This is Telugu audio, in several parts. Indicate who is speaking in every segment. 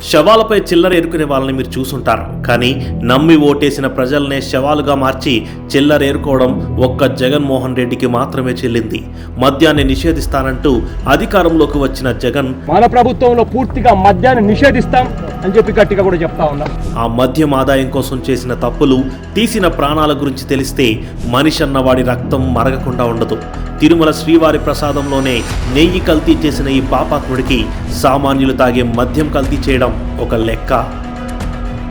Speaker 1: శవాలపై చిల్లర ఏరుకునే వాళ్ళని మీరు చూసుంటారు. కానీ నమ్మి ఓటేసిన ప్రజల్నే శవాలుగా మార్చి చిల్లర ఏరుకోవడం ఒక్క జగన్మోహన్ రెడ్డికి మాత్రమే చెల్లింది. మద్యాన్ని నిషేధిస్తానంటూ అధికారంలోకి వచ్చిన జగన్
Speaker 2: మన ప్రభుత్వంలో పూర్తిగా మద్యాన్ని నిషేధిస్తాం అని చెప్పి గట్టిగా కూడా చెప్తా ఉన్నాం.
Speaker 1: ఆ మద్యం ఆదాయం కోసం చేసిన తప్పులు, తీసిన ప్రాణాల గురించి తెలిస్తే మనిషి అన్నవాడి రక్తం మరగకుండా ఉండదు. తిరుమల శ్రీవారి ప్రసాదంలోనే నెయ్యి కల్తీ చేసిన ఈ పాపాత్ముడికి సామాన్యులు తాగే మద్యం కల్తీ చేయడం ఒక లెక్క.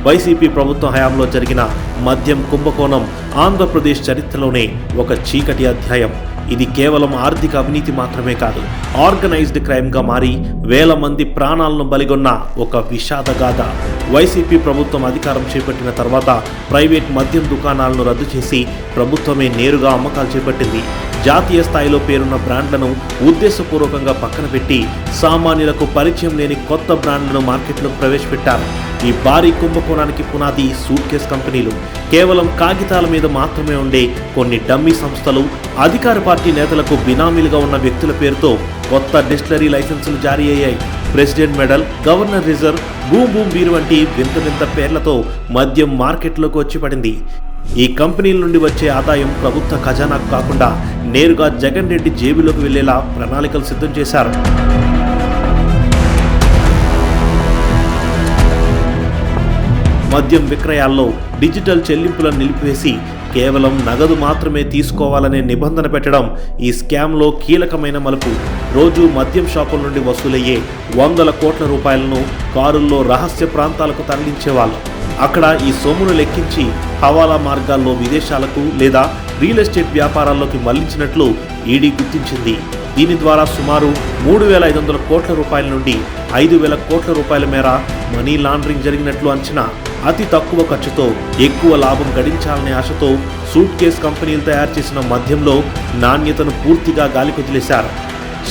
Speaker 1: వైసీపీ ప్రభుత్వం హయాంలో జరిగిన మద్యం కుంభకోణం ఆంధ్రప్రదేశ్ చరిత్రలోనే ఒక చీకటి అధ్యాయం. ఇది కేవలం ఆర్థిక అవినీతి మాత్రమే కాదు, ఆర్గనైజ్డ్ క్రైమ్గా మారి వేల మంది ప్రాణాలను బలిగొన్న ఒక విషాదగాథ. వైసీపీ ప్రభుత్వం అధికారం చేపట్టిన తర్వాత ప్రైవేట్ మద్యం దుకాణాలను రద్దు చేసి ప్రభుత్వమే నేరుగా అమ్మకాలు చేపట్టింది. జాతీయ స్థాయిలో పేరున్న బ్రాండ్లను ఉద్దేశపూర్వకంగా పక్కన పెట్టి సామాన్యులకు పరిచయం లేని కొత్త బ్రాండ్లను మార్కెట్లోకి ప్రవేశపెట్టారు. ఈ భారీ కుంభకోణానికి పునాది సూట్ కేస్ కంపెనీలు. కేవలం కాగితాల మీద మాత్రమే ఉండే కొన్ని డమ్మీ సంస్థలు, అధికార పార్టీ నేతలకు బినామీలుగా ఉన్న వ్యక్తుల పేరుతో కొత్త డిస్టిలరీ లైసెన్సులు జారీ అయ్యాయి. President medal, governor reserve, boom boom beer వంటి వింత వింత పేర్లతో మద్యం మార్కెట్లోకి వచ్చి పడింది. ఈ కంపెనీల నుండి వచ్చే ఆదాయం ప్రభుత్వ ఖజానాకు కాకుండా నేరుగా జగన్ రెడ్డి జేబులోకి వెళ్లేలా ప్రణాళికలు సిద్ధం చేశారు. మద్యం విక్రయాల్లో డిజిటల్ చెల్లింపులను నిలిపివేసి కేవలం నగదు మాత్రమే తీసుకోవాలనే నిబంధన పెట్టడం ఈ స్కామ్లో కీలకమైన మలుపు. రోజు మద్యం షాపుల నుండి వసూలయ్యే వందల కోట్ల రూపాయలను కారుల్లో రహస్య ప్రాంతాలకు తరలించేవాళ్ళు. అక్కడ ఈ సొమ్మును లెక్కించి హవాలా మార్గాల్లో విదేశాలకు లేదా రియల్ ఎస్టేట్ వ్యాపారాల్లోకి మళ్లించినట్లు ఈడీ గుర్తించింది. దీని ద్వారా సుమారు 3,500 కోట్ల రూపాయల నుండి 5,000 కోట్ల రూపాయల మేర మనీ లాండరింగ్ జరిగినట్లు అంచనా. అతి తక్కువ ఖర్చుతో ఎక్కువ లాభం గడించాలనే ఆశతో సూట్ కేస్ కంపెనీలు తయారు చేసిన మద్యంలో నాణ్యతను పూర్తిగా గాలికొదిలేశారు.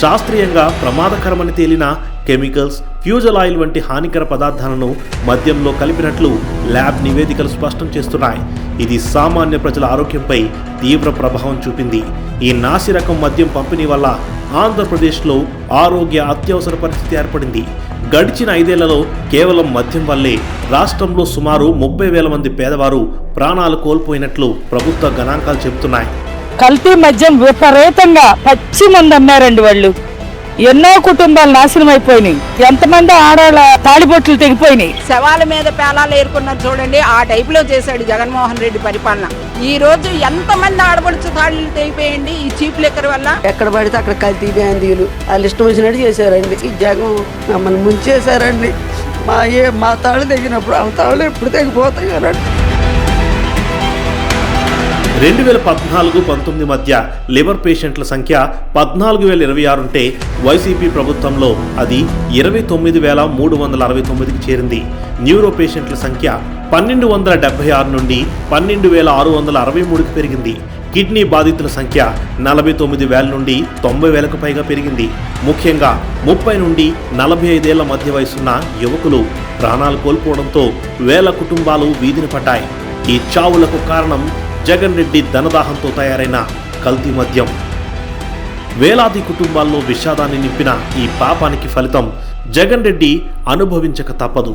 Speaker 1: శాస్త్రీయంగా ప్రమాదకరమని తేలిన కెమికల్స్, ఫ్యూజల్ ఆయిల్ వంటి హానికర పదార్థాలను మద్యంలో కలిపినట్లు ల్యాబ్ నివేదికలు స్పష్టం చేస్తున్నాయి. ఇది సామాన్య ప్రజల ఆరోగ్యంపై తీవ్ర ప్రభావం చూపింది. ఈ నాసిరకం మద్యం పంపిణీ వల్ల ఆంధ్రప్రదేశ్లో ఆరోగ్య అత్యవసర పరిస్థితి ఏర్పడింది. గడిచిన 5 ఏళ్లలో కేవలం మద్యం వల్లే రాష్ట్రంలో సుమారు 30,000 మంది పేదవారు ప్రాణాలు కోల్పోయినట్లు ప్రభుత్వ గణాంకాలు చెబుతున్నాయి.
Speaker 3: కల్తీ మద్యం విపరీతంగా పచ్చి మంది అమ్మారండి. వాళ్ళు ఎన్నో కుటుంబాలు నాశనం అయిపోయినాయి. ఎంతమంది ఆడవాళ్ళ తాళిబొట్లు తెగిపోయినాయి.
Speaker 4: శవాల మీద పేలాలు ఏరుకున్నారు చూడండి, ఆ టైప్ లో చేశాడు జగన్మోహన్ రెడ్డి పరిపాలన. ఈ రోజు ఎంతమంది ఆడపడుచు తాళిలు తెగిపోయండి ఈ చీప్ లిక్కర్ వల్ల.
Speaker 5: ఎక్కడ పడితే అక్కడ కల్తీ బ్యాందీలు వాళ్ళు ఇష్టం వచ్చినట్టు చేశారండి. ఈ జగన్ మమ్మల్ని ముంచేశారండి. మా తాళ్ళు తెగినప్పుడు ఆ తాళ్ళు ఎప్పుడు తెగిపోతాయి అనండి.
Speaker 1: 2014-19 మధ్య లివర్ పేషెంట్ల సంఖ్య 14,026 ఉంటే వైసీపీ ప్రభుత్వంలో అది 29,369కి చేరింది. న్యూరో పేషెంట్ల సంఖ్య 1,276 నుండి 12,663కి పెరిగింది. కిడ్నీ బాధితుల సంఖ్య 49,000 నుండి 90,000కు పైగా పెరిగింది. ముఖ్యంగా 30 నుండి 45 ఏళ్ల మధ్య వయసున్న యువకులు ప్రాణాలు కోల్పోవడంతో వేల కుటుంబాలు వీధిన పడ్డాయి. ఈ చావులకు కారణం జగన్ రెడ్డి ధనదాహంతో తయారైన కల్తీ మద్యం. వేలాది కుటుంబాల్లో విషాదాన్ని నింపిన ఈ పాపానికి ఫలితం జగన్ రెడ్డి అనుభవించక తప్పదు.